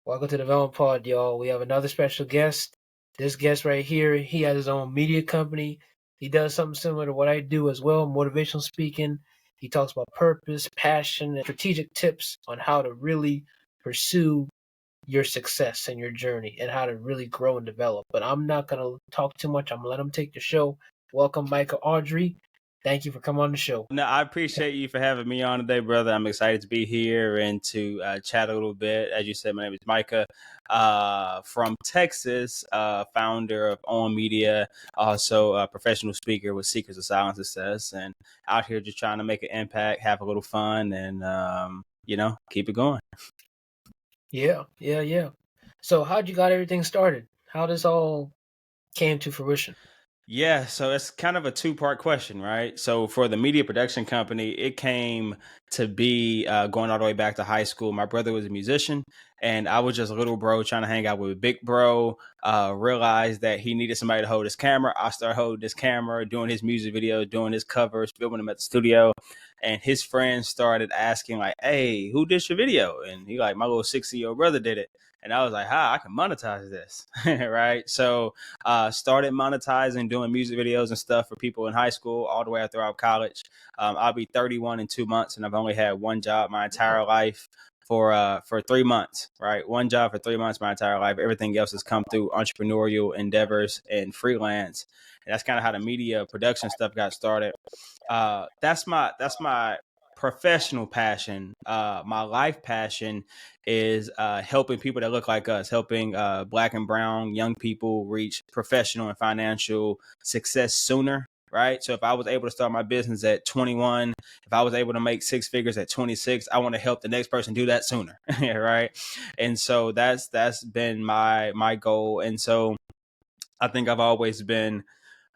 Welcome to the Development Pod, y'all. We have another special guest. This guest right here, he has his own media company. He does something similar to what I do as well, motivational speaking. He talks about purpose, passion, and strategic tips on how to really pursue your success and your journey and how to really grow and develop. But I'm not going to talk too much. I'm going to let him take the show. Welcome, Micah, Autry. Thank you for coming on the show. No, I appreciate you for having me on today, brother. I'm excited to be here and to chat a little bit. As you said, my name is Micah from Texas, founder of On Media, also a professional speaker with Secrets of Silence Success, and out here just trying to make an impact, have a little fun, and, keep it going. Yeah. So how'd you got everything started? How this all came to fruition? Yeah, so it's kind of a two-part question, right? So for the media production company, it came to be going all the way back to high school. My brother was a musician, and I was just a little bro trying to hang out with a big bro. Realized that he needed somebody to hold his camera. I started holding his camera, doing his music videos, doing his covers, filming them at the studio. And his friends started asking, like, "Hey, who did your video?" And he like, "My little 60-year-old brother did it." And I was like, I can monetize this, right? So started monetizing, doing music videos and stuff for people in high school all the way throughout college. I'll be 31 in 2 months, and I've only had one job my entire life for 3 months, right? One job for 3 months my entire life. Everything else has come through entrepreneurial endeavors and freelance. And that's kind of how the media production stuff got started. That's my professional passion. My life passion is helping people that look like us, helping Black and brown young people reach professional and financial success sooner. Right. So if I was able to start my business at 21, if I was able to make six figures at 26, I want to help the next person do that sooner. Right. And so that's been my goal. And so I think I've always been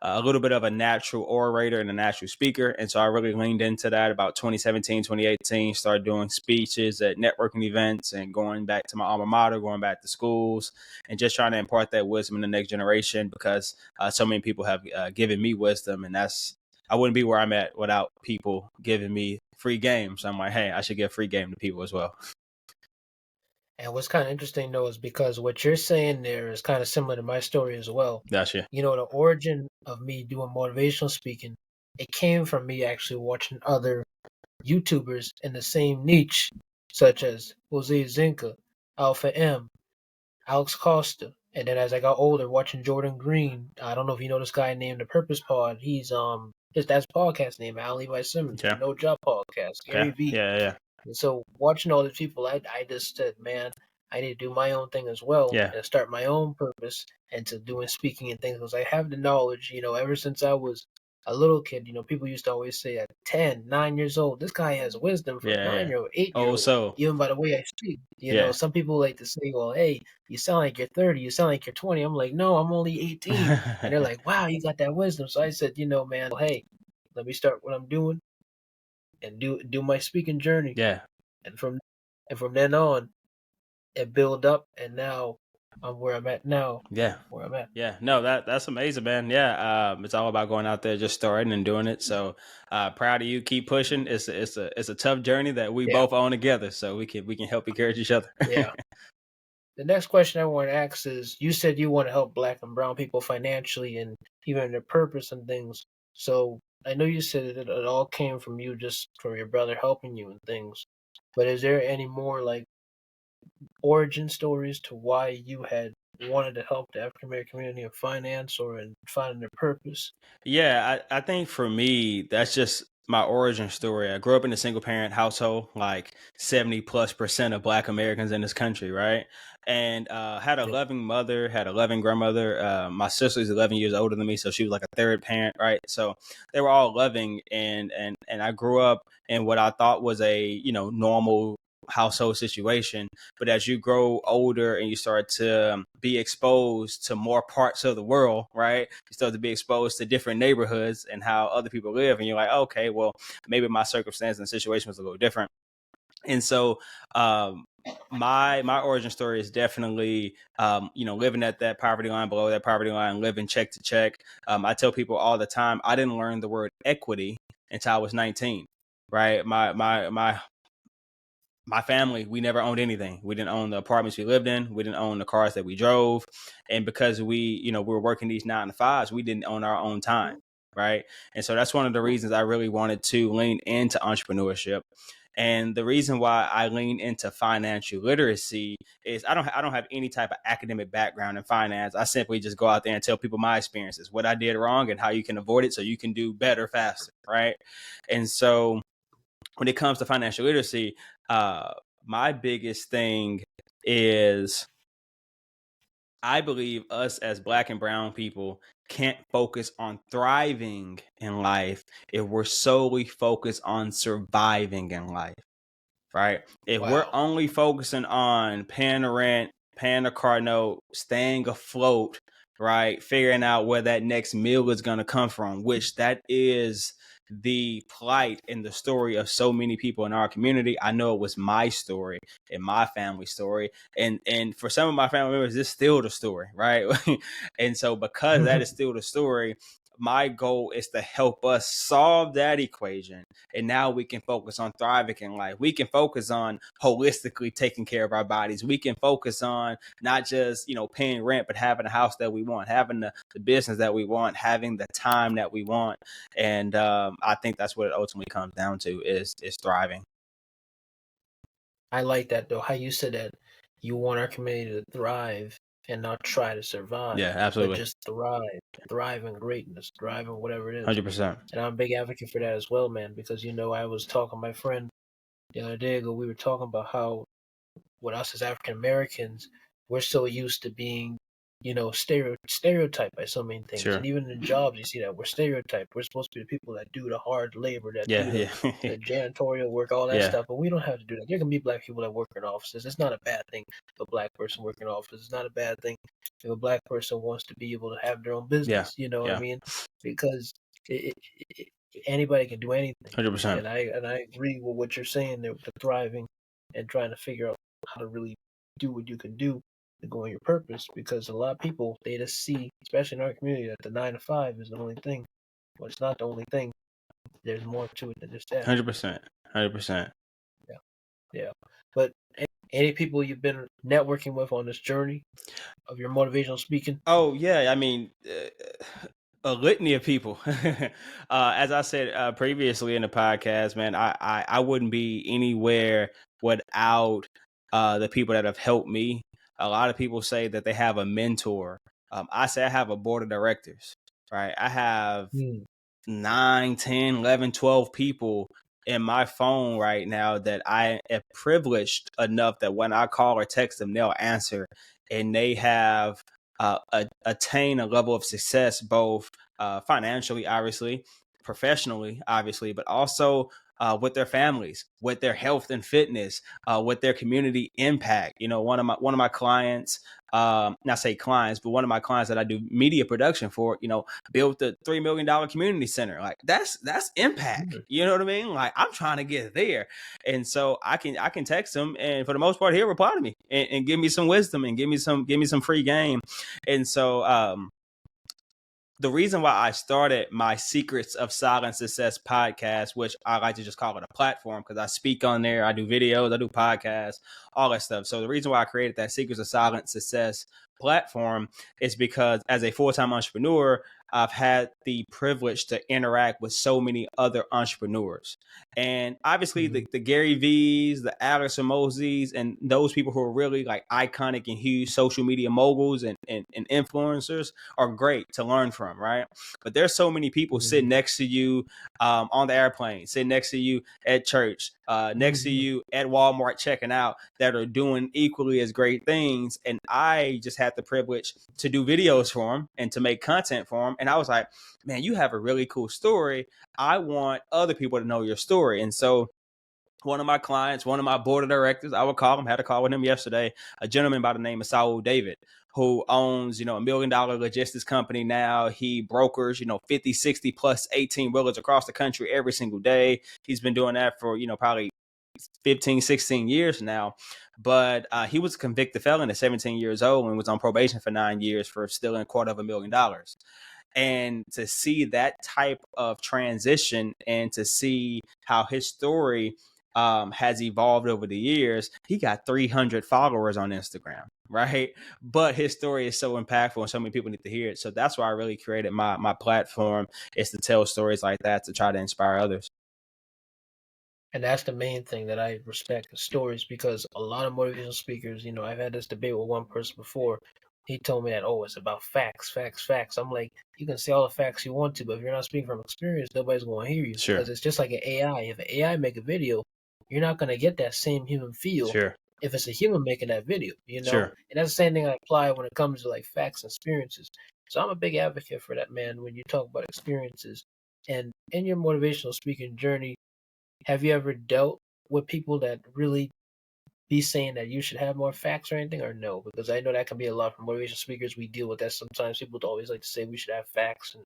a little bit of a natural orator and a natural speaker. And so I really leaned into that about 2017, 2018, started doing speeches at networking events and going back to my alma mater, going back to schools and just trying to impart that wisdom in the next generation because so many people have given me wisdom. And I wouldn't be where I'm at without people giving me free game. So I'm like, hey, I should give free game to people as well. And what's kind of interesting though is because what you're saying there is kind of similar to my story as well. Gotcha. You know, the origin of me doing motivational speaking, it came from me actually watching other YouTubers in the same niche, such as Jose Zinka, Alpha M, Alex Costa. And then as I got older, watching Jordan Green, I don't know if you know this guy named The Purpose Pod. He's that's podcast name, Al Levi Simmons, Okay. No Job Podcast, Gary Okay. Vee. Yeah. And so watching all these people, I just said, man, I need to do my own thing as well and start my own purpose into doing speaking and things because I have the knowledge, ever since I was a little kid, people used to always say at 10, 9 years old, this guy has wisdom for a 9-year-old, 8-year-old, even by the way I speak. Some people like to say, well, hey, you sound like you're 30, you sound like you're 20. I'm like, no, I'm only 18. And they're like, wow, you got that wisdom. So I said, man, well, hey, let me start what I'm doing and do my speaking journey. Yeah. And from then on, it built up, and now I'm where I'm at now. Yeah. Where I'm at. Yeah. No, that's amazing, man. Yeah. It's all about going out there, just starting and doing it. So proud of you. Keep pushing. It's a tough journey that we both own together. So we can help encourage each other. Yeah. The next question I want to ask is, you said you want to help Black and brown people financially and even their purpose and things. So I know you said it all came from you, just from your brother helping you and things. But is there any more like origin stories to why you had wanted to help the African American community in finance or in finding their purpose? Yeah, I think for me, that's just my origin story. I grew up in a single parent household, like 70+% of Black Americans in this country, right? And had a Yeah. loving mother, had a loving grandmother. My sister's 11 years older than me, so she was like a third parent, right? So they were all loving, and I grew up in what I thought was a normal household situation. But as you grow older and you start to be exposed to more parts of the world, right, you start to be exposed to different neighborhoods and how other people live, and you're like, okay, well, maybe my circumstance and situation was a little different. And so my origin story is definitely living at that poverty line, below that poverty line, living check to check. I tell people all the time, I didn't learn the word equity until I was 19, right? My my family, we never owned anything. We didn't own the apartments we lived in. We didn't own the cars that we drove. And because we were working these 9 to 5s, we didn't own our own time. Right. And so that's one of the reasons I really wanted to lean into entrepreneurship. And the reason why I lean into financial literacy is I don't have any type of academic background in finance. I simply just go out there and tell people my experiences, what I did wrong and how you can avoid it so you can do better faster. Right. And so when it comes to financial literacy, my biggest thing is I believe us as Black and brown people can't focus on thriving in life if we're solely focused on surviving in life, right? If we're only focusing on paying the rent, paying the car note, staying afloat, right? Figuring out where that next meal is going to come from, which that is the plight and the story of so many people in our community. I know it was my story and my family story. And for some of my family members, it's still the story, right? And so because that is still the story, my goal is to help us solve that equation. And now we can focus on thriving in life. We can focus on holistically taking care of our bodies. We can focus on not just, paying rent, but having a house that we want, having the business that we want, having the time that we want. And I think that's what it ultimately comes down to is thriving. I like that though, how you said that you want our community to thrive and not try to survive. Yeah, absolutely. But just thrive in greatness, thrive in whatever it is. 100%. And I'm a big advocate for that as well, man, because I was talking to my friend the other day ago, we were talking about how with us as African Americans, we're so used to being, stereotyped by so many things. Sure. And even in jobs, you see that we're stereotyped. We're supposed to be the people that do the hard labor, that do the janitorial work, all that stuff. But we don't have to do that. There can be Black people that work in offices. It's not a bad thing if a Black person working in offices. It's not a bad thing if a Black person wants to be able to have their own business. You know what I mean? Because anybody can do anything. 100%. And I agree with what you're saying there, the thriving and trying to figure out how to really do what you can do to go on your purpose, because a lot of people, they just see, especially in our community, that the 9 to 5 is the only thing. Well, it's not the only thing. There's more to it than just that. 100%. 100%. Yeah. But any people you've been networking with on this journey of your motivational speaking? Oh yeah, I mean, a litany of people. As I said previously in the podcast, man, I wouldn't be anywhere without the people that have helped me. A lot of people say that they have a mentor. I say I have a board of directors, right? I have 9, 10, 11, 12 people in my phone right now that I am privileged enough that when I call or text them, they'll answer, and they have attain a level of success, both financially, obviously, professionally, obviously, but also with their families, with their health and fitness, with their community impact. One of my clients, not say clients, but one of my clients that I do media production for, built the $3 million community center. Like that's impact. You know what I mean? Like I'm trying to get there. And so I can text him, and for the most part, he'll reply to me and give me some wisdom and give me some free game. And so the reason why I started my Secrets of Silent Success podcast, which I like to just call it a platform, because I speak on there, I do videos, I do podcasts, all that stuff. So the reason why I created that Secrets of Silent Success platform is because as a full-time entrepreneur, I've had the privilege to interact with so many other entrepreneurs. And obviously the Gary V's, the Alex Hormozi's, and those people who are really like iconic and huge social media moguls and influencers are great to learn from, right? But there's so many people sitting next to you on the airplane, sitting next to you at church, next to you at Walmart checking out, that are doing equally as great things. And I just had the privilege to do videos for them and to make content for them. And I was like, man, you have a really cool story. I want other people to know your story. And so one of my clients, one of my board of directors, I would call him, had a call with him yesterday, a gentleman by the name of Saul David, who owns, $1 million logistics company now. He brokers, 50, 60 plus 18 wheelers across the country every single day. He's been doing that for, probably 15, 16 years now. But he was a convicted felon at 17 years old and was on probation for 9 years for stealing $250,000. And to see that type of transition and to see how his story has evolved over the years. He got 300 followers on Instagram, right? But his story is so impactful and so many people need to hear it. So that's why I really created my platform, is to tell stories like that, to try to inspire others. And that's the main thing that I respect, the stories, because a lot of motivational speakers, I've had this debate with one person before. He told me that, oh, it's about facts, facts, facts. I'm like, you can say all the facts you want to, but if you're not speaking from experience, nobody's going to hear you, Sure. because it's just like an AI. If an AI make a video, you're not going to get that same human feel Sure. if it's a human making that video, Sure. And that's the same thing I apply when it comes to like facts and experiences. So I'm a big advocate for that, man, when you talk about experiences. And in your motivational speaking journey, have you ever dealt with people that really be saying that you should have more facts or anything, or no? Because I know that can be a lot for motivational speakers. We deal with that sometimes. People always like to say we should have facts. And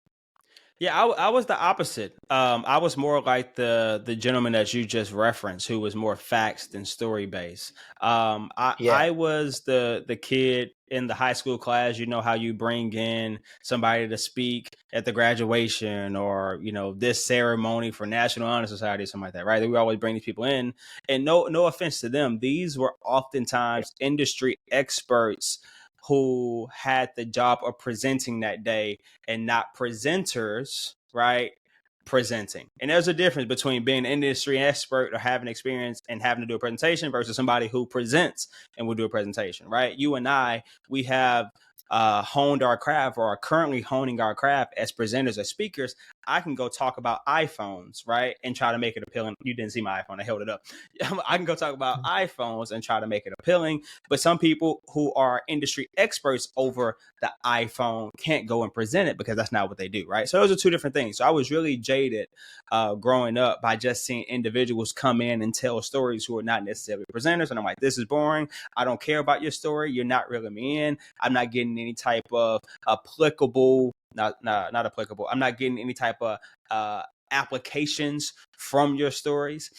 Yeah, I was the opposite. I was more like the gentleman that you just referenced, who was more facts than story based. yeah, I was the kid in the high school class. You know how you bring in somebody to speak at the graduation, or this ceremony for National Honor Society or something like that, right? We always bring these people in, and no offense to them, these were oftentimes industry experts who had the job of presenting that day, and not presenters, right? Presenting. And there's a difference between being an industry expert or having experience and having to do a presentation versus somebody who presents and will do a presentation, right? You and I, we have honed our craft, or are currently honing our craft as presenters or speakers. I can go talk about iPhones, right? And try to make it appealing. You didn't see my iPhone. I held it up. I can go talk about iPhones and try to make it appealing. But some people who are industry experts over the iPhone can't go and present it because that's not what they do, right? So those are two different things. So I was really jaded growing up by just seeing individuals come in and tell stories who are not necessarily presenters. And I'm like, this is boring. I don't care about your story. You're not reeling me in. I'm not getting any type of applicable, not applicable. I'm not getting any type of applications from your stories.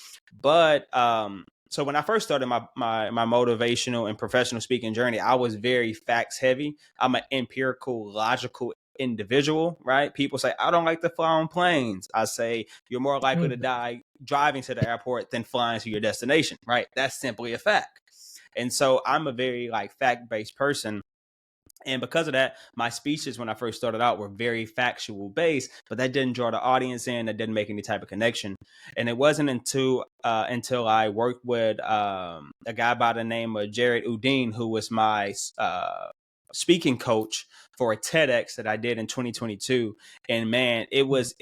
But so when I first started my motivational and professional speaking journey, I was very facts heavy. I'm an empirical, logical individual, right? People say, I don't like to fly on planes. I say, you're more likely to die driving to the airport than flying to your destination, right? That's simply a fact. And so I'm a very fact-based person. And because of that, my speeches when I first started out were very factual based, but that didn't draw the audience in. That didn't make any type of connection. And it wasn't until I worked with a guy by the name of Jared Udine, who was my speaking coach for a TEDx that I did in 2022. And man, it was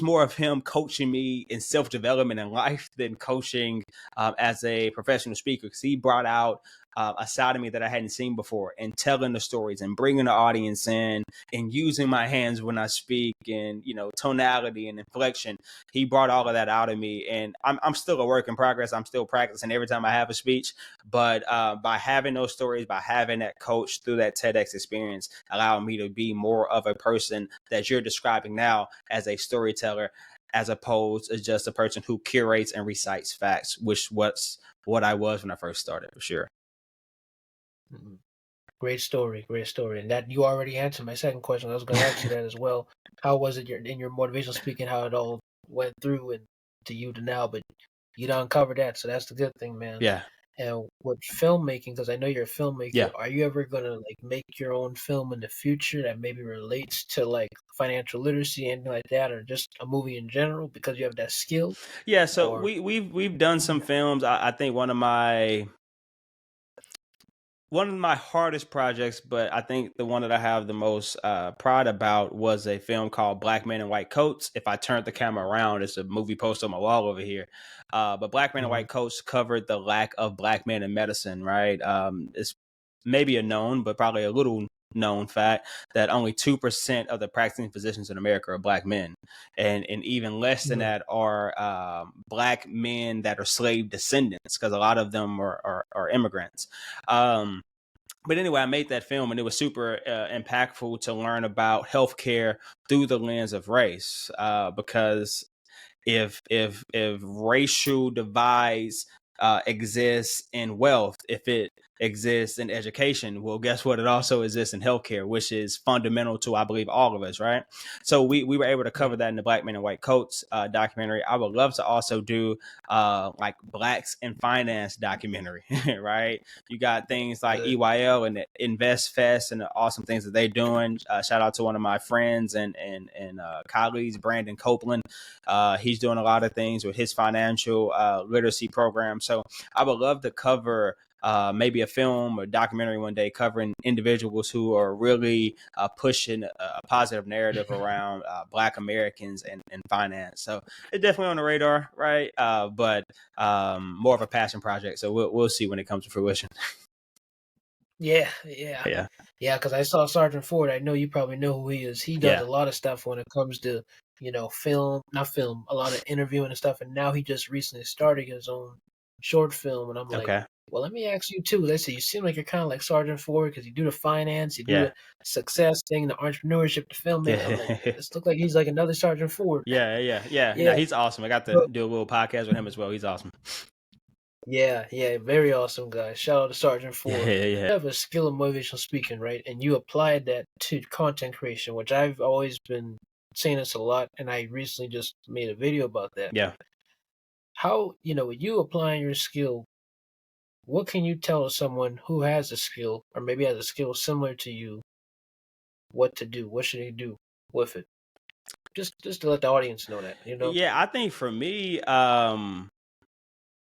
more of him coaching me in self-development in life than coaching as a professional speaker, because he brought out a side of me that I hadn't seen before, and telling the stories and bringing the audience in and using my hands when I speak, and, tonality and inflection. He brought all of that out of me, and I'm still a work in progress. I'm still practicing every time I have a speech, but by having those stories, by having that coach through that TEDx experience, allowed me to be more of a person that you're describing now as a storyteller, as opposed to just a person who curates and recites facts, which was what I was when I first started, for sure. Great story, and that you already answered my second question. I was going to ask you that as well. How was it in your motivational speaking? How it all went through and to you to now, but you done covered that, so that's the good thing, man. Yeah. And with filmmaking, because I know you're a filmmaker, yeah. Are you ever gonna make your own film in the future that maybe relates to financial literacy, anything like that, or just a movie in general because you have that skill? Yeah. So Or we've done some films. I think one of my hardest projects, but I think the one that I have the most pride about, was a film called Black Men in White Coats. If I turn the camera around, it's a movie poster on my wall over here. But Black Men in White Coats covered the lack of Black men in medicine, right? It's maybe a known, but probably a little known fact that only 2% of the practicing physicians in America are Black men. And even less than that are Black men that are slave descendants, because a lot of them are immigrants. But anyway, I made that film, and it was super impactful to learn about healthcare through the lens of race, because if racial divides exists in wealth, if it exists in education. Well, guess what? It also exists in healthcare, which is fundamental to, I believe, all of us, right? So we were able to cover that in the Black Men in White Coats documentary. I would love to also do like Blacks in Finance documentary, right? You got things like EYL and Invest Fest and the awesome things that they're doing. Shout out to one of my friends and colleagues, Brandon Copeland. He's doing a lot of things with his financial literacy program. So I would love to cover maybe a film or documentary one day covering individuals who are really pushing a positive narrative around Black Americans and finance. So it's definitely on the radar, right? But more of a passion project. So we'll see when it comes to fruition. Yeah. Yeah. Because I saw Sergeant Ford. I know you probably know who he is. He does a lot of stuff when it comes to, a lot of interviewing and stuff. And now he just recently started his own short film. And I'm like, well, let me ask you too. Let's see. You seem like you're kind of like Sergeant Ford because you do the finance, you do the success thing, the entrepreneurship, the filmmaking. I'm like, this looks like he's like another Sergeant Ford. Yeah. No, he's awesome. I got to do a little podcast with him as well. He's awesome. Yeah, very awesome guy. Shout out to Sergeant Ford. You have a skill of motivational speaking, right? And you applied that to content creation, which I've always been saying this a lot, and I recently just made a video about that. Yeah. How, with you applying your skill, what can you tell someone who has a skill, or maybe has a skill similar to you, what to do? What should they do with it? Just to let the audience know that, Yeah, I think for me,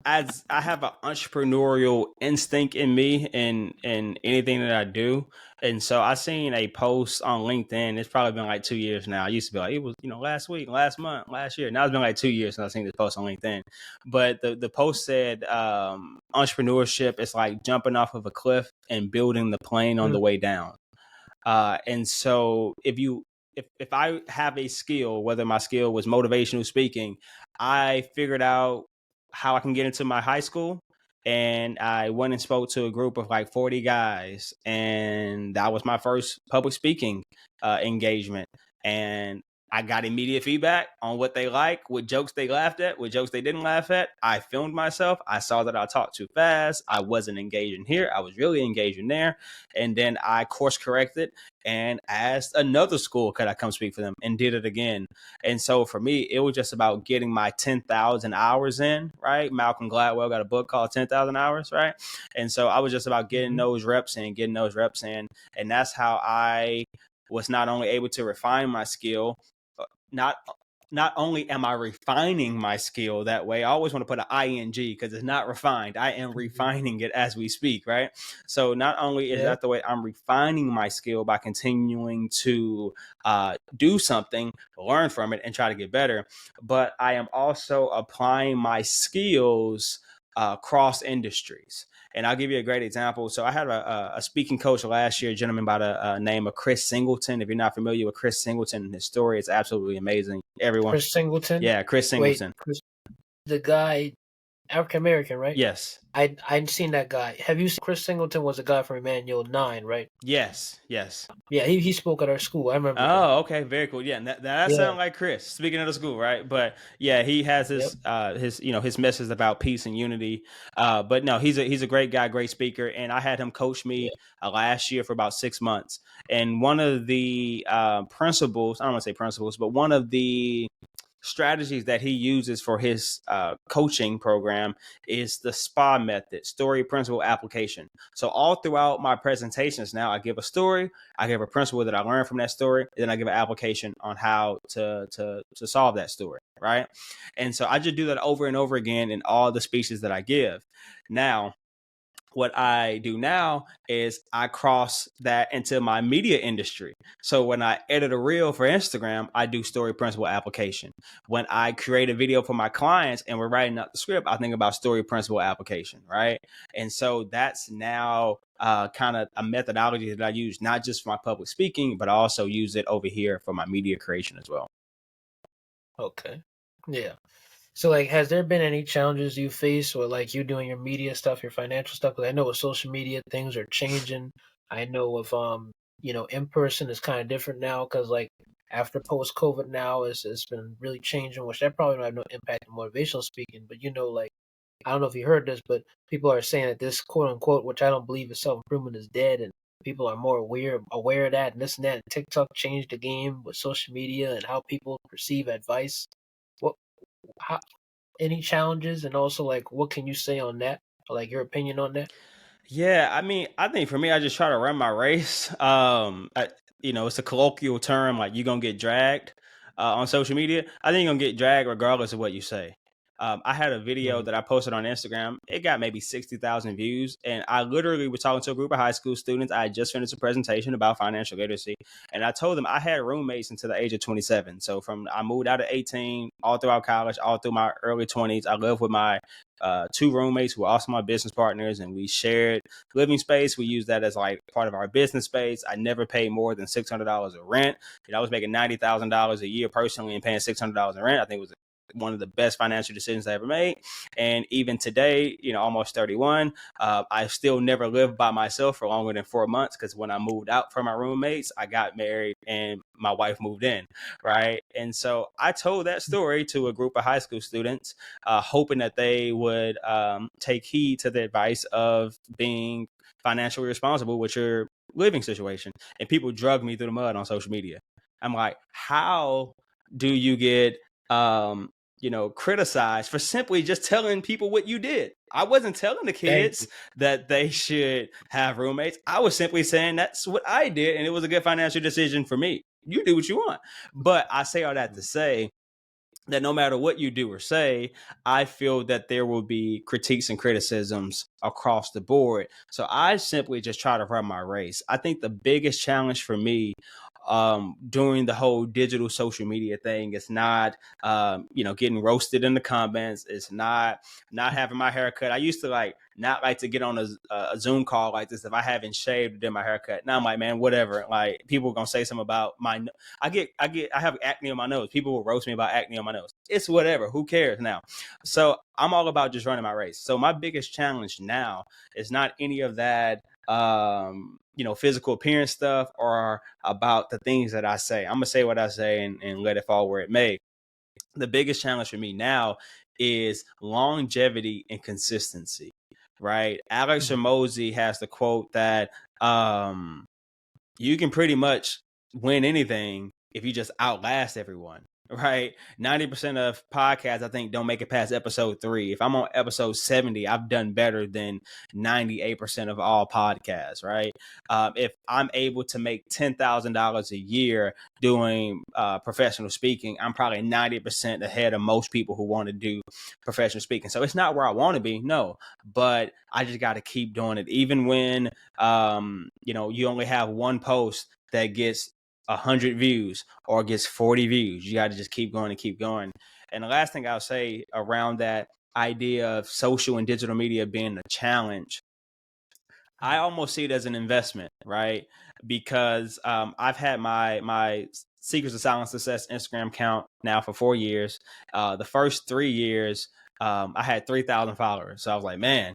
as I have an entrepreneurial instinct in me in anything that I do. And so I seen a post on LinkedIn. It's probably been like 2 years now. I used to be like, it was, last week, last month, last year. Now it's been like 2 years since I seen this post on LinkedIn. But the post said entrepreneurship is like jumping off of a cliff and building the plane on the way down. And so if I have a skill, whether my skill was motivational speaking, I figured out how I can get into my high school. And I went and spoke to a group of like 40 guys. And that was my first public speaking engagement. And I got immediate feedback on what they like, what jokes they laughed at, what jokes they didn't laugh at. I filmed myself. I saw that I talked too fast. I wasn't engaging here. I was really engaging there. And then I course corrected and asked another school, could I come speak for them, and did it again. And so for me, it was just about getting my 10,000 hours in, right? Malcolm Gladwell got a book called 10,000 Hours, right? And so I was just about getting those reps in. And that's how I was not only able to refine my skill, not only am I refining my skill that way, I always want to put an ing because it's not refined. I am refining it as we speak, right? So not only is that the way I'm refining my skill by continuing to do something, learn from it, and try to get better, but I am also applying my skills cross industries. And I'll give you a great example. So I had a speaking coach last year, a gentleman by the name of Chris Singleton. If you're not familiar with Chris Singleton and his story, it's absolutely amazing. Everyone. Chris Singleton? Yeah, Chris Singleton. Wait, the guy, African-American, right? Yes. I'd seen that guy. Have you seen Chris Singleton was a guy from Emmanuel 9, right? Yes. Yeah, he spoke at our school. I remember. Oh, okay, very cool. Yeah, that sounds like Chris. Speaking of the school, right? But yeah, he has his his message about peace and unity. But no, he's a great guy, great speaker, and I had him coach me last year for about 6 months. And one of the principles, I don't want to say principles, but one of the strategies that he uses for his coaching program is the SPA method, story, principle, application. So all throughout my presentations now, I give a story, I give a principle that I learned from that story, and then I give an application on how to solve that story, right? And so I just do that over and over again in all the speeches that I give. Now, what I do now is I cross that into my media industry. So when I edit a reel for Instagram, I do story, principle, application. When I create a video for my clients and we're writing out the script, I think about story, principle, application, right? And so that's now kind of a methodology that I use, not just for my public speaking, but I also use it over here for my media creation as well. Okay. Yeah. So, like, has there been any challenges you face with, like, you doing your media stuff, your financial stuff? Because I know with social media, things are changing. I know with, in person is kind of different now because, like, after post-COVID now, it's been really changing, which that probably don't have no impact on motivational speaking. But, like, I don't know if you heard this, but people are saying that this quote unquote, which I don't believe is self-improvement, is dead, and people are more aware of that and this and that. And TikTok changed the game with social media and how people perceive advice. What, how, any challenges, and also like what can you say on that? Like your opinion on that? Yeah, I mean, I think for me, I just try to run my race. It's a colloquial term, like you're gonna get dragged on social media. I think you're gonna get dragged regardless of what you say. I had a video Mm-hmm. that I posted on Instagram. It got maybe 60,000 views, and I literally was talking to a group of high school students. I had just finished a presentation about financial literacy, and I told them I had roommates until the age of 27. So from I moved out at 18, all throughout college, all through my early 20s, I lived with my two roommates who were also my business partners, and we shared living space. We used that as like part of our business space. I never paid more than $600 of rent. I was making $90,000 a year personally and paying $600 in rent. I think it was one of the best financial decisions I ever made. And even today, almost 31, I still never lived by myself for longer than 4 months, because when I moved out from my roommates, I got married and my wife moved in, right? And so I told that story to a group of high school students, hoping that they would take heed to the advice of being financially responsible with your living situation. And people drug me through the mud on social media. I'm like, how do you get criticized for simply just telling people what you did? I wasn't telling the Thank kids you. that they should have roommates. I was simply saying that's what I did, and it was a good financial decision for me. You do what you want. But I say all that to say that no matter what you do or say, I feel that there will be critiques and criticisms across the board. So I simply just try to run my race. I think the biggest challenge for me during the whole digital social media thing is not getting roasted in the comments. It's not having my haircut. I used to not like to get on a Zoom call like this if I haven't shaved or did my haircut. Now I'm like, man, whatever. Like, people are gonna say something about my I have acne on my nose. People will roast me about acne on my nose. It's whatever. Who cares now? So I'm all about just running my race. So my biggest challenge now is not any of that physical appearance stuff or about the things that I say. I'm gonna say what I say and let it fall where it may. The biggest challenge for me now is longevity and consistency. Right? Alex Mhm. Hormozi has the quote that you can pretty much win anything if you just outlast everyone, right? 90% of podcasts, I think, don't make it past episode 3. If I'm on episode 70, I've done better than 98% of all podcasts, right? If I'm able to make $10,000 a year doing professional speaking, I'm probably 90% ahead of most people who want to do professional speaking. So it's not where I want to be, no, but I just got to keep doing it. Even when you only have one post that gets 100 views or gets 40 views. You got to just keep going and keep going. And the last thing I'll say around that idea of social and digital media being a challenge, I almost see it as an investment, right? Because I've had my Secrets of Silent Success Instagram account now for 4 years. The first 3 years, I had 3,000 followers. So I was like, man,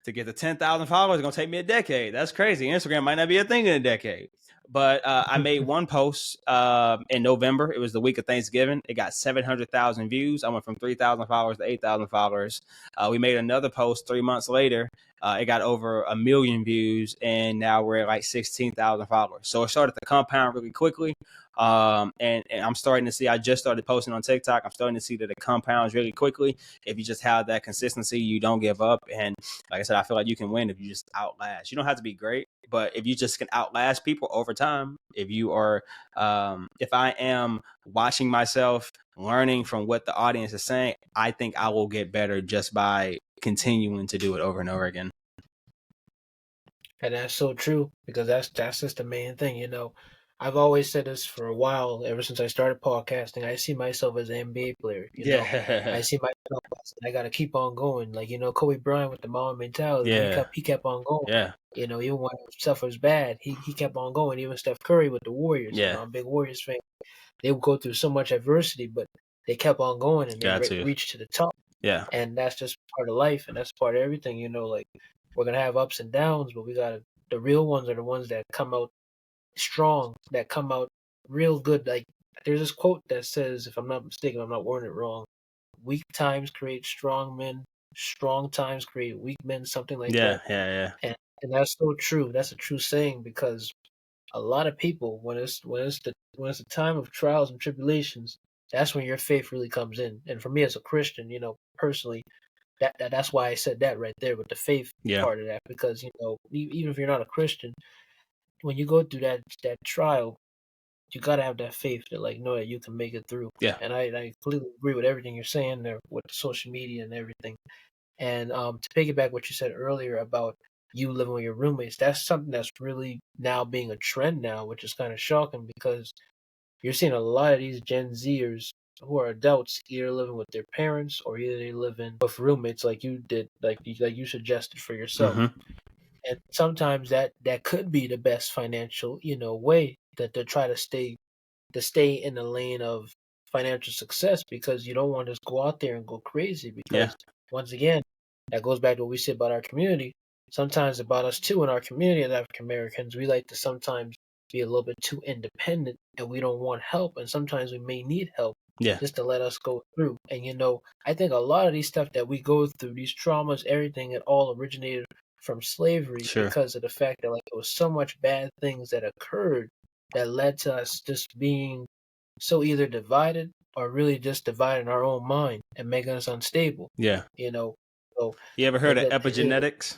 to get to 10,000 followers, it's going to take me a decade. That's crazy. Instagram might not be a thing in a decade. But I made one post in November. It was the week of Thanksgiving. It got 700,000 views. I went from 3,000 followers to 8,000 followers. We made another post 3 months later. It got over 1 million views, and now we're at like 16,000 followers. So it started to compound really quickly. And I'm starting to see, I just started posting on TikTok. I'm starting to see that it compounds really quickly. If you just have that consistency, you don't give up. And like I said, I feel like you can win if you just outlast. You don't have to be great, but if you just can outlast people over time, if you are, if I am watching myself, learning from what the audience is saying, I think I will get better just by continuing to do it over and over again. And that's so true, because that's just the main thing. I've always said this for a while, ever since I started podcasting. I see myself as an NBA player. I Yeah. see myself as, I got to keep on going. Like, Kobe Bryant with the Mamba mentality, Yeah. he kept on going. Yeah. Even when stuff was bad, he kept on going. Even Steph Curry with the Warriors. Yeah. I'm a big Warriors fan. They would go through so much adversity, but they kept on going, and they Got to. reached to the top. Yeah. And that's just part of life, and that's part of everything. Like, we're gonna have ups and downs, but the real ones are the ones that come out strong, that come out real good. Like, there's this quote that says, if I'm not mistaken, I'm not wording it wrong, weak times create strong men, strong times create weak men, something like Yeah, that. yeah, And that's so true. That's a true saying, because a lot of people, when it's the time of trials and tribulations, that's when your faith really comes in. And for me as a Christian, personally, that's why I said that right there with the faith yeah, part of that, because even if you're not a Christian, when you go through that trial, you gotta have that faith to like know that you can make it through. yeah, And I completely agree with everything you're saying there with the social media and everything. And to piggyback what you said earlier about you living with your roommates, that's something that's really now being a trend now, which is kind of shocking, because you're seeing a lot of these Gen Zers who are adults either living with their parents or either they live in with roommates like you did, like you suggested for yourself. mm-hmm. And sometimes that could be the best financial, way that to try to stay in the lane of financial success, because you don't want to just go out there and go crazy, Yeah, because once again, that goes back to what we say about our community. Sometimes about us too in our community as African Americans, we like to sometimes be a little bit too independent and we don't want help. And sometimes we may need help yeah, just to let us go through. And I think a lot of these stuff that we go through, these traumas, everything, it all originated from slavery, sure, because of the fact that like there was so much bad things that occurred that led to us just being so either divided or really just divided in our own mind and making us unstable. yeah. You know, so You ever heard it, of it, it, epigenetics?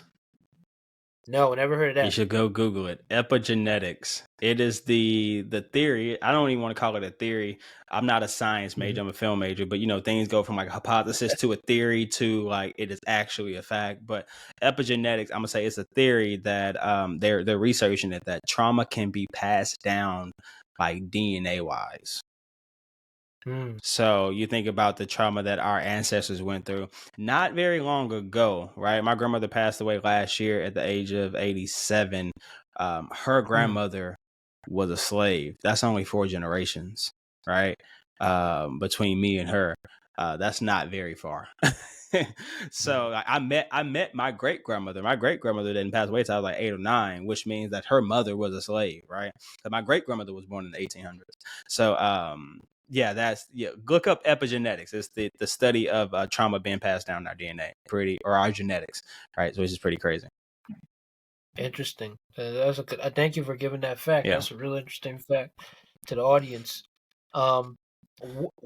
no, I never heard of You that. should go Google it. Epigenetics. It is the theory. I don't even want to call it a theory. I'm not a science Mhm. major. I'm a film major. But things go from like a hypothesis to a theory to like it is actually a fact. But epigenetics, I'm gonna say it's a theory that they're researching it, that trauma can be passed down like DNA wise. Mm, So you think about the trauma that our ancestors went through not very long ago, right? My grandmother passed away last year at the age of 87. Her mm, grandmother was a slave. That's only 4 generations, right? Between me and her, that's not very far. mm. So I met my great grandmother. My great grandmother didn't pass away until I was like 8 or 9, which means that her mother was a slave, right? But my great grandmother was born in the 1800s. So yeah, look up epigenetics. It's the study of trauma being passed down in our DNA, or our genetics, right? So it's just pretty crazy. Interesting. That's a good. Thank you for giving that fact. Yeah. That's a real interesting fact to the audience. Um,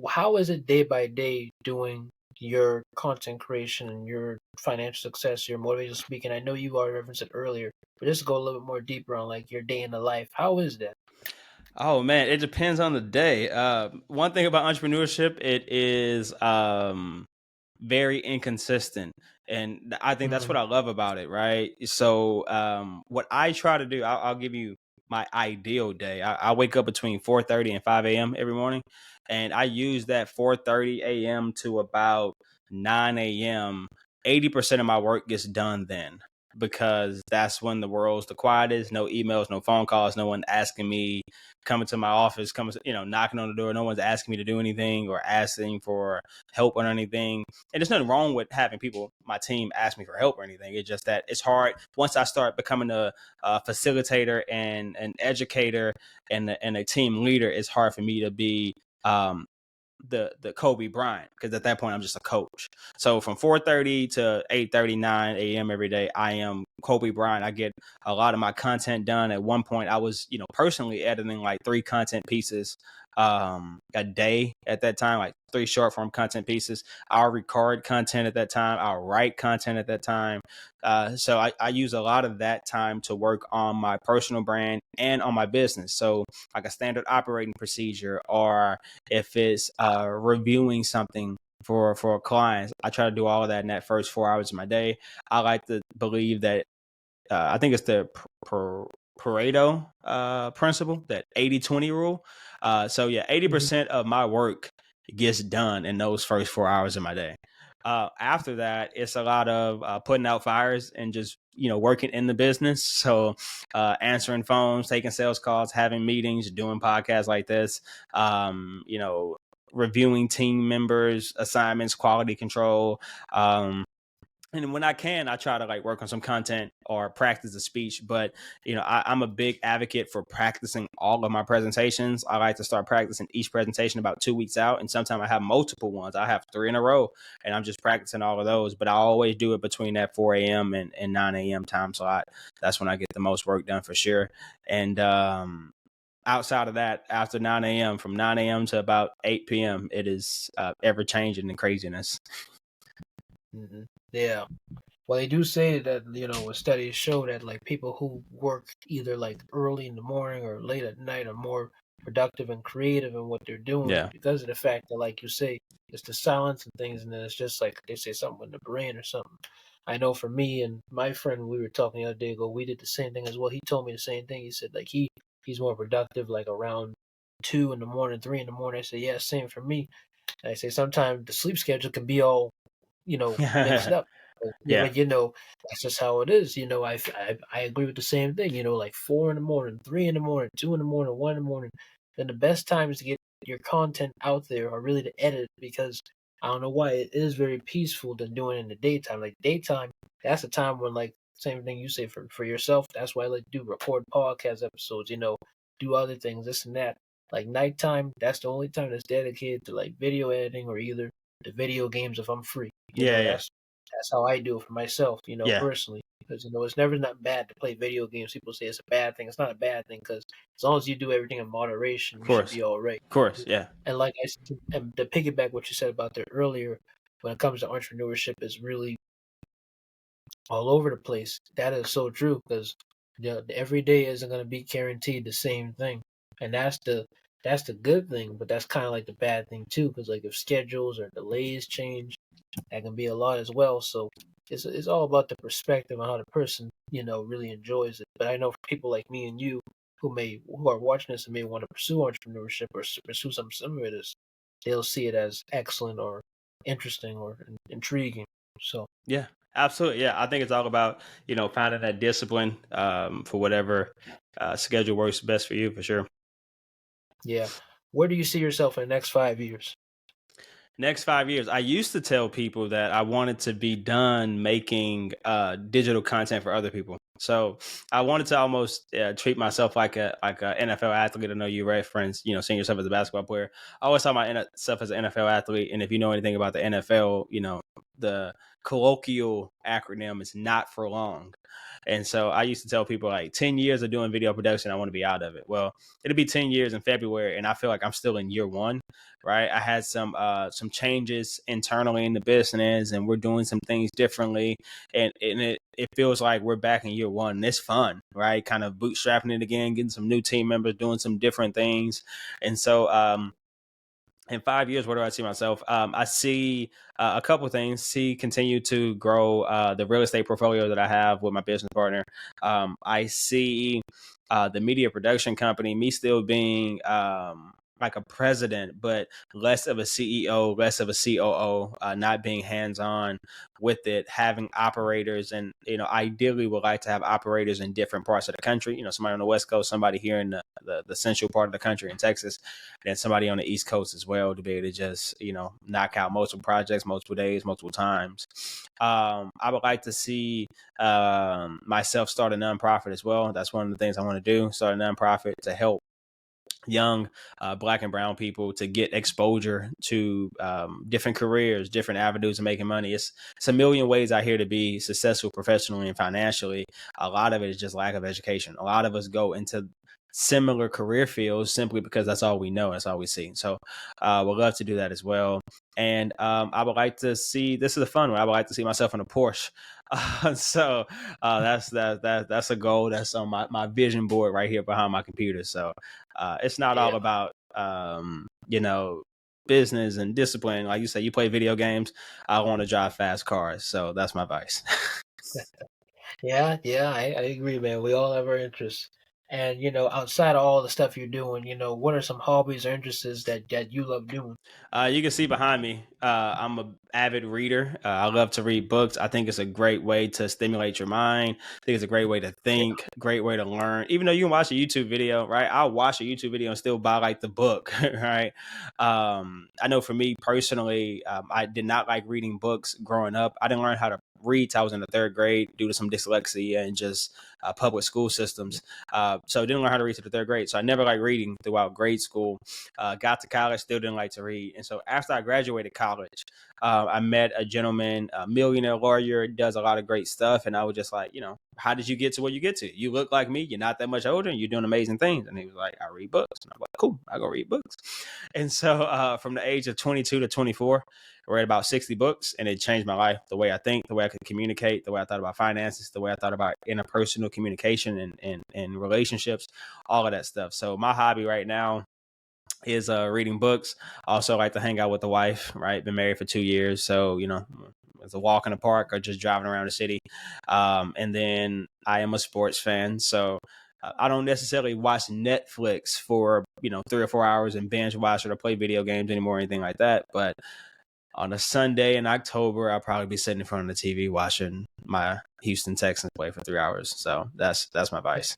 how is it day by day doing your content creation and your financial success, your motivational speaking? I know you already referenced it earlier, but just go a little bit more deeper on like your day in the life. How is that? Oh man, it depends on the day. One thing about entrepreneurship, it is very inconsistent, and I think that's what Mm, I love about it, right? So what I try to do, I'll give you my ideal day. I wake up between 4:30 and 5 a.m. every morning, and I use that 4:30 a.m. to about 9 a.m. 80% of my work gets done then, because that's when the world's the quietest. No emails, no phone calls, no one asking me, coming to my office, knocking on the door. No one's asking me to do anything or asking for help or anything. And there's nothing wrong with having people, my team, ask me for help or anything. It's just that it's hard once I start becoming a facilitator and an educator and a team leader. It's hard for me to be um, the Kobe Bryant, because at that point I'm just a coach. So from 4:30 to 8:39 a.m. every day, I am Kobe Bryant. I get a lot of my content done. At one point, I was personally editing like 3 content pieces a day at that time, like 3 short form content pieces. I'll record content at that time. I'll write content at that time. So I use a lot of that time to work on my personal brand and on my business. So like a standard operating procedure, or if it's reviewing something for clients, I try to do all of that in that first 4 hours of my day. I like to believe that I think it's the Pareto principle, that 80-20 rule. So yeah, mhm. 80% of my work gets done in those first 4 hours of my day. After that, it's a lot of putting out fires and just working in the business. So answering phones, taking sales calls, having meetings, doing podcasts like this. Reviewing team members' assignments, quality control. Um, And when I can, I try to like work on some content or practice the speech. But I'm a big advocate for practicing all of my presentations. I like to start practicing each presentation about 2 weeks out, and sometimes I have multiple ones. I have 3 in a row, and I'm just practicing all of those. But I always do it between that 4 a.m. and 9 a.m. time slot. That's when I get the most work done for sure. And outside of that, after 9 a.m., from 9 a.m. to about 8 p.m., it is ever changing and craziness. Mm-hmm. Yeah. Well, they do say that, studies show that like people who work either like early in the morning or late at night are more productive and creative in what they're doing Yeah. because of the fact that, like you say, it's the silence and things, and then it's just like they say something in the brain or something. I know for me and my friend, we were talking the other day ago, we did the same thing as well. He told me the same thing. He said like he's more productive like around 2 in the morning, 3 in the morning. I said, yeah, same for me. And I say sometimes the sleep schedule can be all mixed up. Yeah, Yeah. but that's just how it is. I agree with the same thing. Like 4 in the morning, 3 in the morning, 2 in the morning, 1 in the morning. Then the best times to get your content out there are really to edit because I don't know why it is very peaceful than doing it in the daytime. Like daytime, that's the time when like same thing you say for yourself. That's why I like to do record podcast episodes. Do other things, this and that. Like nighttime, that's the only time that's dedicated to like video editing or either the video games if I'm free. Yeah. Yeah. That's how I do it for myself, Yeah. personally. Because it's never not bad to play video games. People say it's a bad thing. It's not a bad thing because as long as you do everything in moderation, Of you should course. be all right. Of course. Yeah. And like I said, and to piggyback what you said about that earlier, when it comes to entrepreneurship, is really all over the place. That is so true because every day isn't going to be guaranteed the same thing, and that's the good thing. But that's kind of like the bad thing too, because like if schedules or delays change, that can be a lot as well. So it's all about the perspective on how the person really enjoys it. But I know for people like me and you who are watching this and may want to pursue entrepreneurship or pursue something similar to this, they'll see it as excellent or interesting or intriguing. So Yeah. Absolutely. Yeah. I think it's all about, finding that discipline for whatever schedule works best for you, for sure. yeah, where do you see yourself in the next 5 years? Next 5 years, I used to tell people that I wanted to be done making digital content for other people. So I wanted to almost treat myself like a NFL athlete. I know you reference, seeing yourself as a basketball player. I always saw myself as an NFL athlete, and if you know anything about the NFL, the colloquial acronym is not for long. And so I used to tell people like 10 years of doing video production, I want to be out of it. Well, it'll be 10 years in February, and I feel like I'm still in year one. Right. I had some changes internally in the business, and we're doing some things differently. And it feels like we're back in year one. And it's fun, right? Kind of bootstrapping it again, getting some new team members, doing some different things. And so in 5 years, where do I see myself? I see a couple of things. Continue to grow the real estate portfolio that I have with my business partner. I see the media production company, me still being like a president, but less of a CEO, less of a COO, not being hands on with it, having operators, and ideally would like to have operators in different parts of the country. Somebody on the West Coast, somebody here in the central part of the country in Texas, and somebody on the East Coast as well, to be able to just knock out multiple projects, multiple days, multiple times. I would like to see myself start a nonprofit as well. That's one of the things I want to do: start a nonprofit to help young Black and brown people to get exposure to different careers, different avenues of making money. It's a million ways out here to be successful professionally and financially. A lot of it is just lack of education. A lot of us go into similar career fields simply because that's all we know, that's all we see. So would love to do that as well. And I would like to see, this is a fun one, I would like to see myself in a Porsche. So that's a goal that's on my vision board right here behind my computer. So it's not all Yeah. about business and discipline. Like you say, you play video games, I want to drive fast cars. So that's my vice. Yeah, yeah, I agree, man. We all have our interests. And, outside of all the stuff you're doing, what are some hobbies or interests that you love doing? You can see behind me, I'm an avid reader. I love to read books. I think it's a great way to stimulate your mind. I think it's a great way to think, great way to learn. Even though you can watch a YouTube video, right? I'll watch a YouTube video and still buy like the book, right? I know for me personally, I did not like reading books growing up. I didn't learn how to read till I was in the 3rd grade due to some dyslexia and just public school systems. So I didn't learn how to read to the 3rd grade. So I never liked reading throughout grade school. Got to college, still didn't like to read. And so after I graduated college, I met a gentleman, a millionaire lawyer, does a lot of great stuff. And I was just like, how did you get to where you get to? You look like me. You're not that much older and you're doing amazing things. And he was like, I read books. And I'm like, cool, I go read books. And so from the age of 22 to 24, I read about 60 books, and it changed my life, the way I think, the way I could communicate, the way I thought about finances, the way I thought about interpersonal communication and relationships, all of that stuff. So my hobby right now is reading books. Also like to hang out with the wife, right? Been married for 2 years. So, it's a walk in the park or just driving around the city. And then I am a sports fan. So I don't necessarily watch Netflix for, 3 or 4 hours and binge watch or play video games anymore or anything like that. But on a Sunday in October, I'll probably be sitting in front of the TV watching my Houston Texans play for 3 hours. So that's my vice.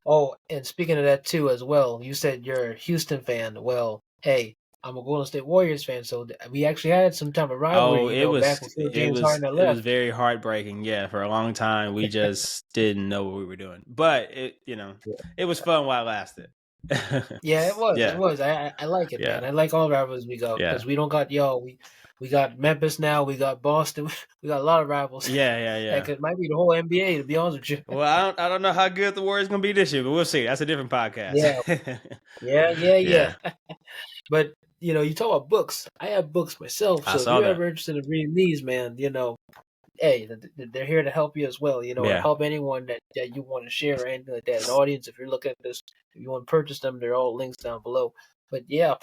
Oh, and speaking of that too, as well, you said you're a Houston fan. Well, hey, I'm a Golden State Warriors fan, so we actually had some type of rivalry, back before James Harden left. It was very heartbreaking. Yeah, for a long time, we just didn't know what we were doing, but it was fun while it lasted. Yeah, it was. Yeah. It was. I like it, man. I like all rivals we got because we don't got we got Memphis now. We got Boston. We got a lot of rivals. Yeah. It might be the whole NBA, to be honest with you. Well, I don't know how good the Warriors gonna be this year, but we'll see. That's a different podcast. Yeah. But you talk about books. I have books myself, so if you're ever interested in reading these, man, hey, they're here to help you as well. Or help anyone that you want to share or anything like that. An audience, if you're looking at this, if you want to purchase them, they're all links down below. But yeah,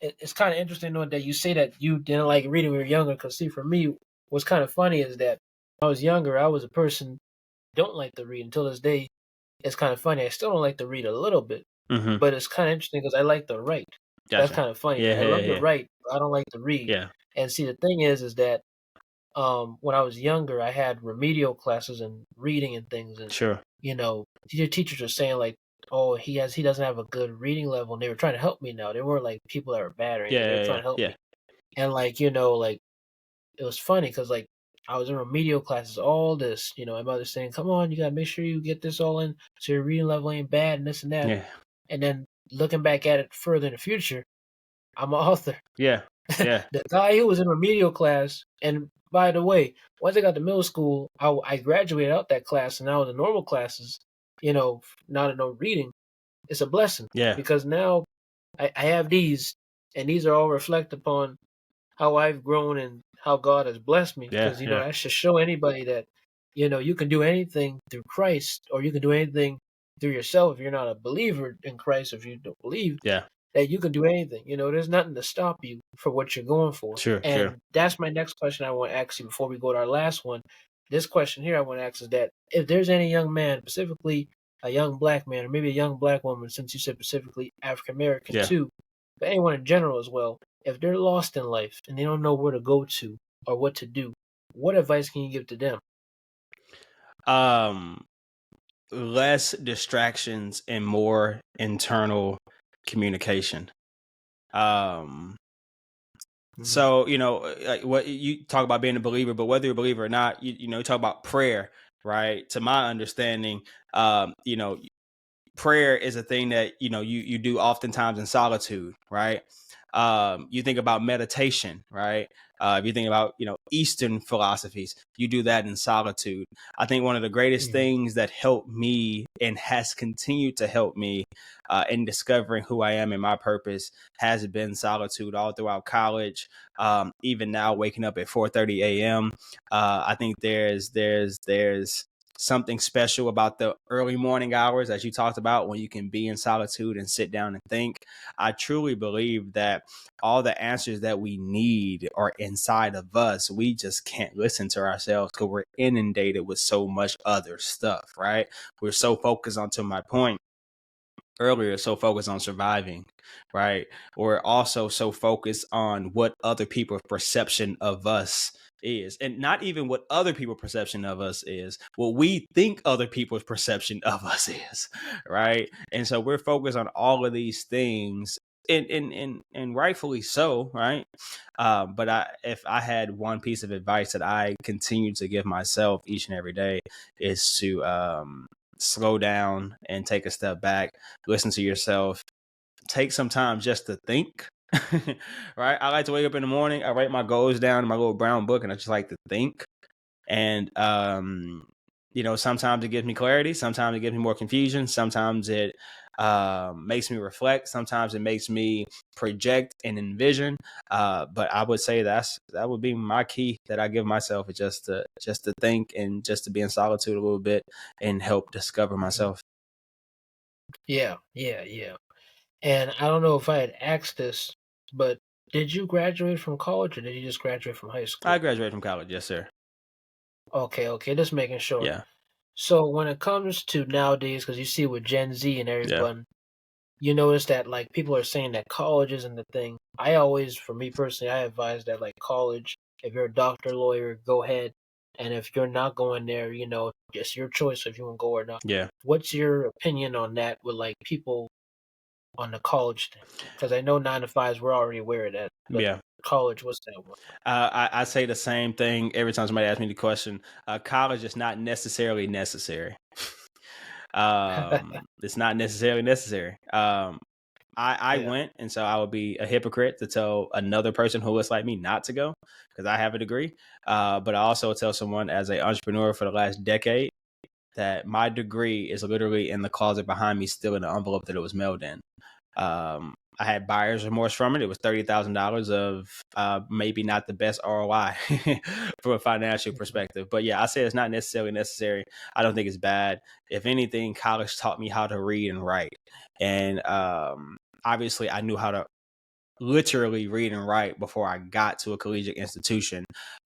it's kind of interesting knowing that you say that you didn't like reading when you were younger. Because see, for me, what's kind of funny is that when I was younger, I was a person don't like to read until this day. It's kind of funny. I still don't like to read a little bit, but it's kind of interesting because I like to write. Gotcha. That's kind of funny. I love to write, but I don't like to read. Yeah. And see, the thing is that when I was younger, I had remedial classes and reading and things, and sure, teachers are saying like, "Oh, he doesn't have a good reading level," and they were trying to help me. Now they weren't like people that were bad or anything. They were trying to help me. And like like it was funny because like I was in remedial classes, all this, my mother's saying, "Come on, you gotta make sure you get this all in, so your reading level ain't bad and this and that." Yeah. And then looking back at it further in the future, I'm an author. Yeah. The guy who was in remedial class, and by the way, once I got to middle school, I graduated out that class, and now in the normal classes, not in no reading, it's a blessing. Yeah. Because now I have these, and these are all reflect upon how I've grown and how God has blessed me. Because, that should show anybody that, you can do anything through Christ, or you can do anything through yourself if you're not a believer in Christ, if you don't believe. Yeah. That you can do anything. There's nothing to stop you for what you're going for. Sure. And that's my next question I want to ask you before we go to our last one. This question here I want to ask is that if there's any young man, specifically a young black man, or maybe a young black woman, since you said specifically African American too, but anyone in general as well, if they're lost in life and they don't know where to go to or what to do, what advice can you give to them? Less distractions and more internal communication. So like what you talk about being a believer, but whether you're a believer or not, you talk about prayer, right? To my understanding, prayer is a thing that you do oftentimes in solitude, right? You think about meditation, right? If you think about Eastern philosophies, you do that in solitude. I think one of the greatest things that helped me and has continued to help me in discovering who I am and my purpose has been solitude all throughout college. Even now, waking up at 4:30 a.m. I think there's something special about the early morning hours, as you talked about, when you can be in solitude and sit down and think. I truly believe that all the answers that we need are inside of us. We just can't listen to ourselves because we're inundated with so much other stuff, right? We're so focused on, to my point earlier, so focused on surviving, right? We're also so focused on what other people's perception of us is, and not even what other people's perception of us is, what we think other people's perception of us is, right? And so we're focused on all of these things and rightfully so, right? But if I had one piece of advice that I continue to give myself each and every day is to slow down and take a step back, listen to yourself, take some time just to think. Right? I like to wake up in the morning, I write my goals down in my little brown book, and I just like to think. And sometimes it gives me clarity, sometimes it gives me more confusion, sometimes it makes me reflect, sometimes it makes me project and envision. But I would say that would be my key that I give myself, is just to think and just to be in solitude a little bit and help discover myself. Yeah. And I don't know if I had asked this, but did you graduate from college or did you just graduate from high I school? graduated from college, yes sir. Okay, just making sure. Yeah. So when it comes to nowadays, because you see with Gen Z and Yeah. everyone, you notice that like people are saying that college isn't the thing. I always, for me personally, I advise that like college, if you're a doctor, lawyer, go ahead. And if you're not going there, it's your choice if you want to go or not. Yeah. What's your opinion on that with like people on the college thing? Because I know 9 to 5s, we're already aware of that, but Yeah. college, what's that one? I say the same thing every time somebody asks me the question. College is not necessarily necessary. It's not necessarily necessary. I Yeah. went, and so I would be a hypocrite to tell another person who looks like me not to go because I have a degree. But I also tell someone as an entrepreneur for the last decade that my degree is literally in the closet behind me, still in the envelope that it was mailed in. I had buyer's remorse from it. It was $30,000 of maybe not the best ROI from a financial perspective. But yeah, I say it's not necessarily necessary. I don't think it's bad. If anything, college taught me how to read and write. And obviously, I knew how to literally read and write before I got to a collegiate institution.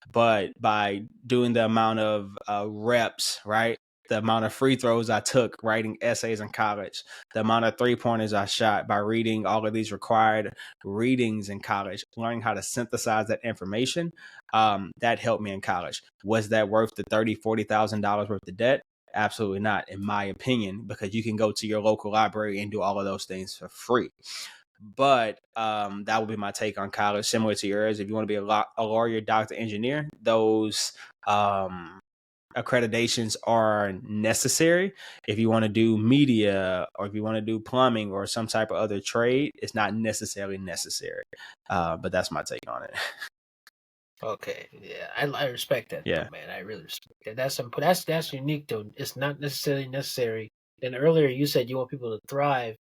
But by doing the amount of reps, right? The amount of free throws I took writing essays in college, the amount of 3-pointers I shot by reading all of these required readings in college, learning how to synthesize that information, that helped me in college. Was that worth the $30,000-$40,000 worth of debt? Absolutely not, in my opinion, because you can go to your local library and do all of those things for free. But that would be my take on college, similar to yours. If you want to be a lawyer, doctor, engineer, those accreditations are necessary. If you want to do media, or if you want to do plumbing or some type of other trade, it's not necessarily necessary. But that's my take on it. Okay, yeah, I respect that Yeah. though, man. I really respect that. That's unique though. It's not necessarily necessary. And earlier you said you want people to thrive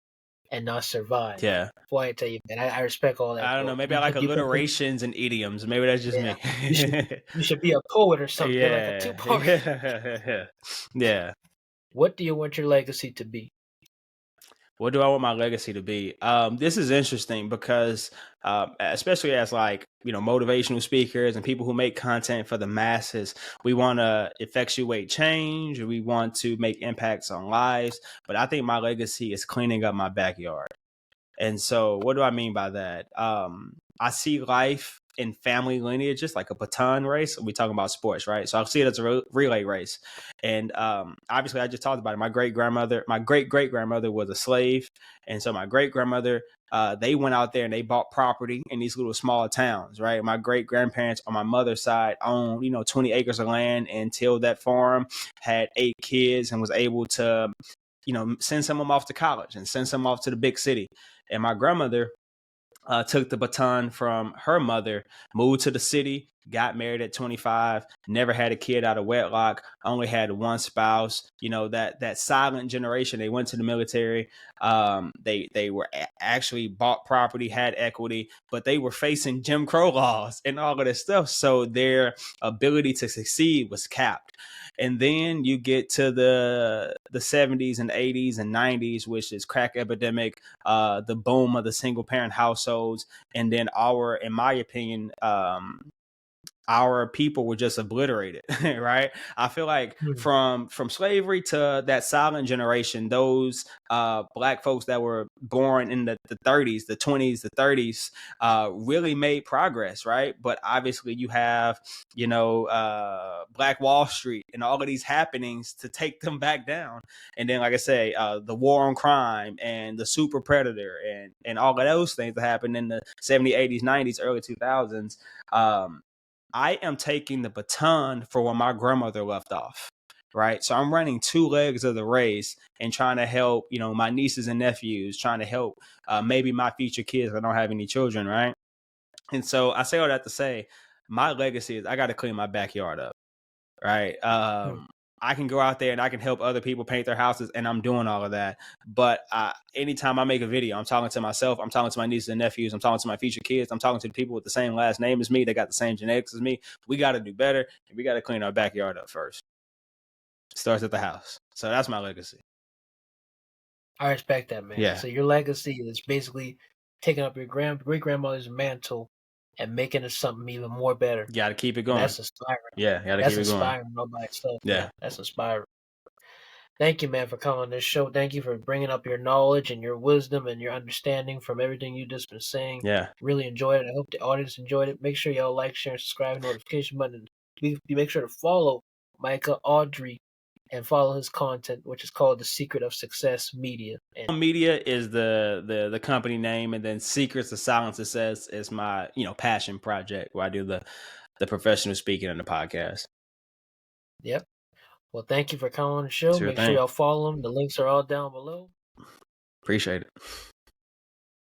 and not survive. Yeah. Boy, I tell you, man, I respect all that I don't know. though. Maybe I You like could you could think, alliterations and idioms. Maybe that's just yeah, me. you should be a poet or something. You're like a Yeah. two-part. Yeah. Yeah. What do you want your legacy to be? What do I want my legacy to be? This is interesting because, especially as motivational speakers and people who make content for the masses, we want to effectuate change. We want to make impacts on lives. But I think my legacy is cleaning up my backyard. And so what do I mean by that? I see life in family lineages like a baton race. We talking about sports, right? So I see it as a relay race. And obviously I just talked about it. My great great grandmother was a slave. And so my great grandmother, they went out there and they bought property in these little smaller towns, right? My great grandparents on my mother's side owned, 20 acres of land and tilled that farm, had 8 kids, and was able to send some of them off to college and send some off to the big city. And my grandmother took the baton from her mother, moved to the city, got married at 25, never had a kid out of wedlock, only had one spouse. That silent generation. They went to the military. They were actually bought property, had equity, but they were facing Jim Crow laws and all of this stuff. So their ability to succeed was capped. And then you get to the 70s and 80s and 90s, which is crack epidemic, the boom of the single parent households, and then in my opinion, our people were just obliterated, right? I feel like from slavery to that silent generation, those black folks that were born in the 30s, the 20s, the 30s, really made progress, right? But obviously you have, Black Wall Street and all of these happenings to take them back down. And then, like I say, the war on crime and the super predator and all of those things that happened in the 70s, 80s, 90s, early 2000s. I am taking the baton for where my grandmother left off, right? So I'm running two legs of the race and trying to help, my nieces and nephews, trying to help maybe my future kids. I don't have any children, right? And so I say all that to say, my legacy is I got to clean my backyard up, right? I can go out there and I can help other people paint their houses, and I'm doing all of that. But anytime I make a video, I'm talking to myself, I'm talking to my nieces and nephews, I'm talking to my future kids, I'm talking to the people with the same last name as me, they got the same genetics as me. We got to do better, and we got to clean our backyard up first. Starts at the house. So that's my legacy. I respect that, man. Yeah. So your legacy is basically taking up your great-grandmother's mantle and making it something even more better. You got to keep it going. And that's inspiring. Yeah, got to keep it going. That's inspiring all by itself. Yeah. Man. That's inspiring. Thank you, man, for coming on this show. Thank you for bringing up your knowledge and your wisdom and your understanding from everything you just been saying. Yeah. Really enjoyed it. I hope the audience enjoyed it. Make sure y'all like, share, and subscribe, notification button. Make sure to follow Micah Autry and follow his content, which is called The Secret of Success Media. And Media is the company name, and then Secrets of Silence, it says, is my passion project where I do the professional speaking and the podcast. Yep. Well, thank you for coming on the show. Make sure y'all follow him. The links are all down below. Appreciate it.